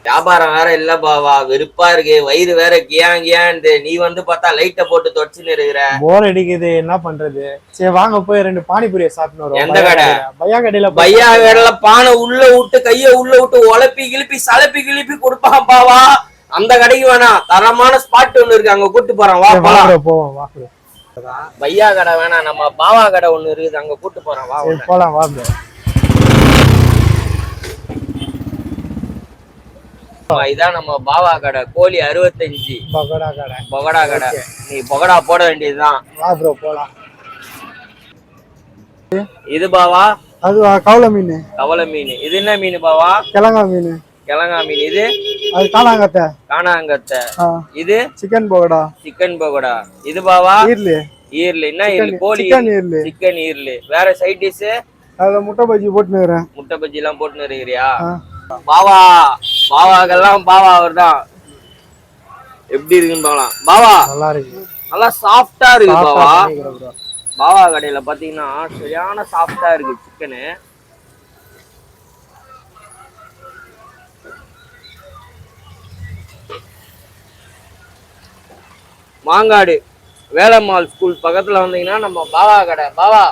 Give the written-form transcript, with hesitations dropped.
வியாபாரம் வேற இல்ல பாவா, வெறுப்பா இருக்கு. வயிறு வேற கியான்னு நீ வந்து பார்த்தா லைட்ட போட்டு தொடச்சுன்னு இருக்கிற. போர் அடிக்குது, என்ன பண்றது? சரி வாங்க போய் 2 பானிபூரியை சாப்பிட்டு வரோம். எந்த கடை? பையா கடையில. பையா கடையில பானை உள்ள விட்டு கைய உள்ள விட்டு உழப்பி கிளப்பி சலப்பி கிளப்பி கொடுப்பான் பாவா. அந்த கடைக்கு வேணாம், தரமான ஸ்பாட் ஒண்ணு இருக்கு, அங்க கூட்டு போறேன். வா போவோம் வா. பையா கடை வேணாம், நம்ம பாவா கடை ஒண்ணு இருக்குது, அங்க கூட்டு போறேன். வா போலாம் வா. இதான் நம்ம பாவா கடை. கோழி 65. பகோடா கடை. நீ பகோடா போட வேண்டியதுதான். வா ப்ரோ போலாம். இது பாவா அது கவலை மீன். கவலை மீன். இது என்ன மீன் பாவா? கிழங்கா மீன். கிழங்கா மீன். இது அது காணாங்கத்தை. காணாங்கத்தை. இது சிக்கன் பகோடா. சிக்கன் பகோடா. இது பாவா ஈர்லி. என்ன ஈரல்? கோழி சிக்கன் ஈரல். வேற சைட் டிஷ்? அத முட்டை பஜ்ஜி போட்டுனுறேன். முட்டை பஜ்ஜி எல்லாம் போட்டுன்னு இருக்கிறியா? பாவா பாவாக்கெல்லாம் பாவா அவர்தான். எப்படி இருக்குன்னு பாக்கலாம். பாவா நல்லா இருக்கு, நல்லா சாஃப்டா இருக்கு பாவா. பாவா கடையில பாத்தீங்கன்னா சரியான சாஃப்டா இருக்கு சிக்கனு. மாங்காடு வேலம்மாள் ஸ்கூல் பக்கத்துல வந்தீங்கன்னா நம்ம பாவா கடை. பாவா